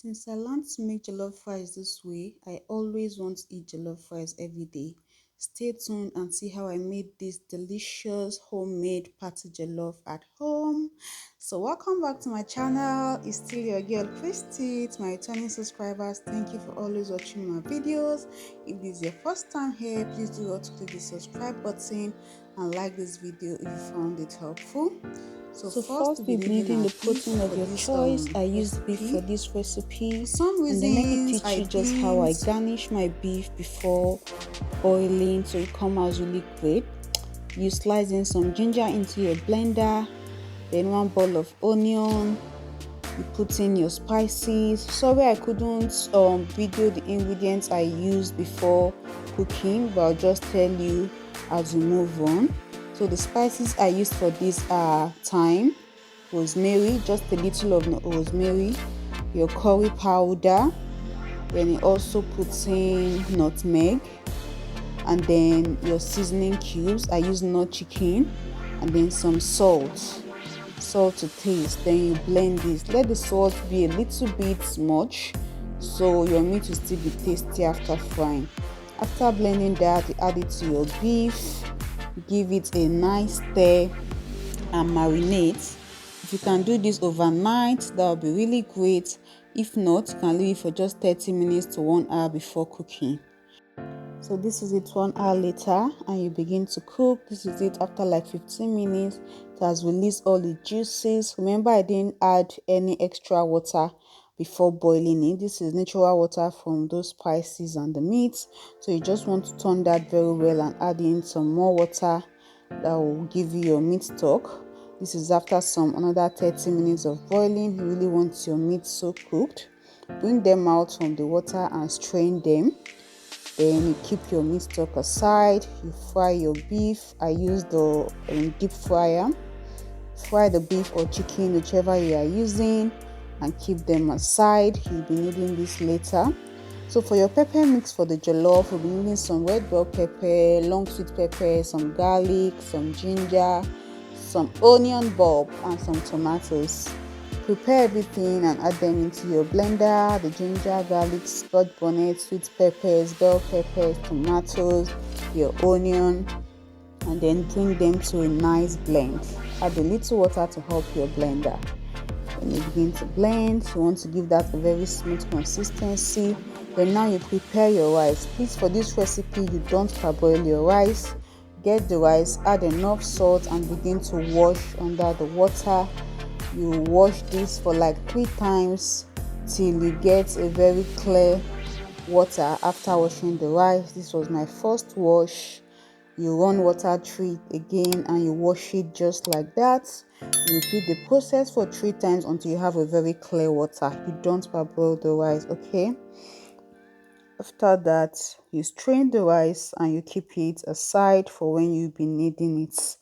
Since I learned to make jollof rice this way, I always want to eat jollof rice every day. Stay tuned and see how I made this delicious homemade party jollof at home. So welcome back to my channel. It's still your girl Christy. To my returning subscribers, thank you for always watching my videos. If this is your first time here, please do not click the subscribe button and like this video if you found it helpful. So first First we'll be we'll be needing needing our the beef protein for of your this choice. I used beef for recipe. this recipe, For some and then let me reasons teach I you just how I didn't. garnish my beef before boiling so it comes out really great. You slice in some ginger into your blender, then 1 bowl of onion. You put in your spices. Sorry I couldn't video the ingredients I used before cooking, but I'll just tell you as we move on. So the spices I used for this are thyme, rosemary, just a little of rosemary, your curry powder, then you also put in nutmeg, and then your seasoning cubes. I use nut chicken, and then some salt to taste. Then you blend this. Let the salt be a little bit much so your meat will still be tasty after frying. After blending that, you add it to your beef, give it a nice stir and marinate. If you can do this overnight, that will be really great. If not, you can leave it for just 30 minutes to 1 hour before cooking. So this is it 1 hour later and you begin to cook. This is it after like 15 minutes. It has released all the juices. Remember, I didn't add any extra water before boiling it. This is natural water from those spices and the meat. So you just want to turn that very well and add in some more water that will give you your meat stock. This is after another 30 minutes of boiling. You really want your meat so cooked. Bring them out from the water and strain them. Then you keep your meat stock aside. You fry your beef. I use the deep fryer. Fry the beef or chicken, whichever you are using, and keep them aside. You'll be needing this later. So for your pepper mix for the jollof, we'll be needing some red bell pepper, long sweet pepper, some garlic, some ginger, some onion bulb, and some tomatoes. Prepare everything and add them into your blender. The ginger, garlic, scotch bonnet, sweet peppers, bell peppers, tomatoes, your onion, and then bring them to a nice blend. Add a little water to help your blender. When you begin to blend, you want to give that a very smooth consistency. Then now you prepare your rice. Please, for this recipe, you don't parboil your rice. Get the rice, add enough salt, and begin to wash under the water. You wash this for like 3 times till you get a very clear water after washing the rice. This was my first wash. You run water through it again and you wash it just like that. You repeat the process for 3 times until you have a very clear water. You don't parboil the rice, okay? After that, you strain the rice and you keep it aside for when you'll be needing it.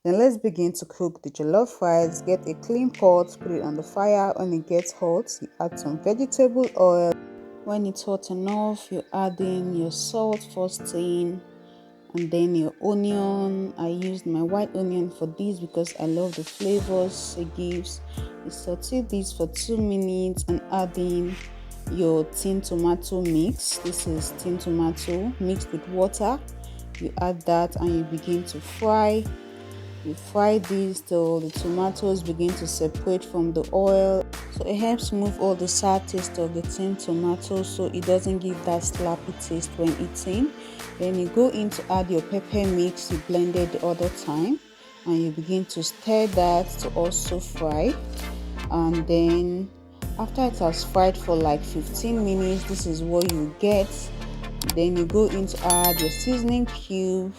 Then let's begin to cook the jollof rice. Get a clean pot, put it on the fire. When it gets hot, you add some vegetable oil. When it's hot enough, you add in your salt first thing, and then your onion. I used my white onion for this because I love the flavors it gives. You saute this for 2 minutes and add in your tin tomato mix. This is tin tomato mixed with water. You add that and you begin to fry. You fry this till the tomatoes begin to separate from the oil. So it helps remove all the sour taste of the tin tomato so it doesn't give that slappy taste when eating. Then you go in to add your pepper mix you blended the other time and you begin to stir that to also fry. And then after it has fried for like 15 minutes, this is what you get. Then you go in to add your seasoning cube,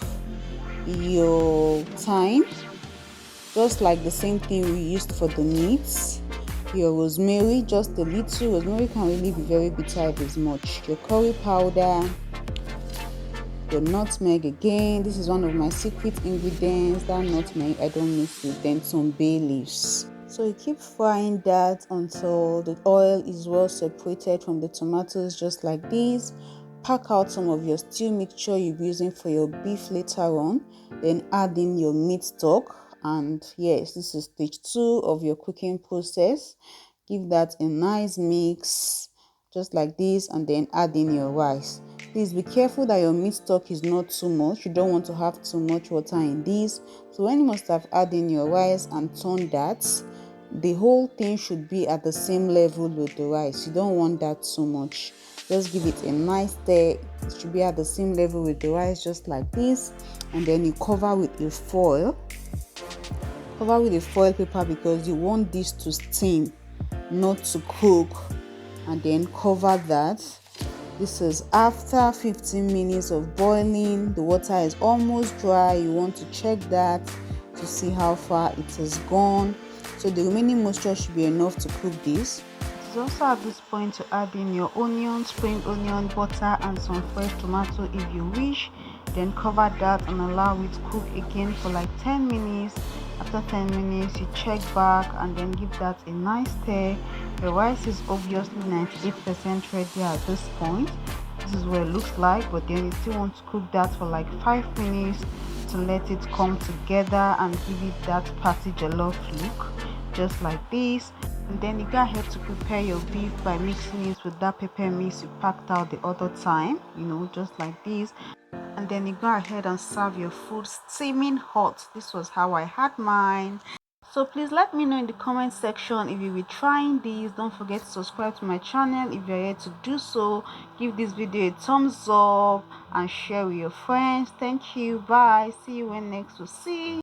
your thyme, just like the same thing we used for the meats, your rosemary, just a little. Rosemary can really be very bitter if it's much. Your curry powder, your nutmeg again. This is one of my secret ingredients, that nutmeg, I don't miss it. Then some bay leaves. So you keep frying that until the oil is well separated from the tomatoes, just like this. Pack out some of your stew mixture you'll be using for your beef later on. Then add in your meat stock. And yes, this is stage 2 of your cooking process. Give that a nice mix, just like this, and then add in your rice. Please be careful that your meat stock is not too much. You don't want to have too much water in this. So when you must have added in your rice and turn that, the whole thing should be at the same level with the rice. You don't want that too much. Just give it a nice stir. It should be at the same level with the rice, just like this. And then you cover with a foil. Cover with a foil paper because you want this to steam, not to cook. And then cover that. This is after 15 minutes of boiling. The water is almost dry. You want to check that to see how far it has gone. So the remaining moisture should be enough to cook this. It is also at this point to add in your onion, spring onion, butter, and some fresh tomato if you wish. Then cover that and allow it to cook again for like 10 minutes. After 10 minutes, you check back and then give that a nice stir. The rice is obviously 98% ready at this point. This is what it looks like, but then you still want to cook that for like 5 minutes to let it come together and give it that party jollof look, just like this. And then you go ahead to prepare your beef by mixing it with that pepper mix you packed out the other time, just like this. And then you go ahead and serve your food steaming hot. This was how I had mine. So please let me know in the comment section if you'll be trying these. Don't forget to subscribe to my channel if you're here to do so. Give this video a thumbs up and share with your friends. Thank you. Bye. See you when next we see.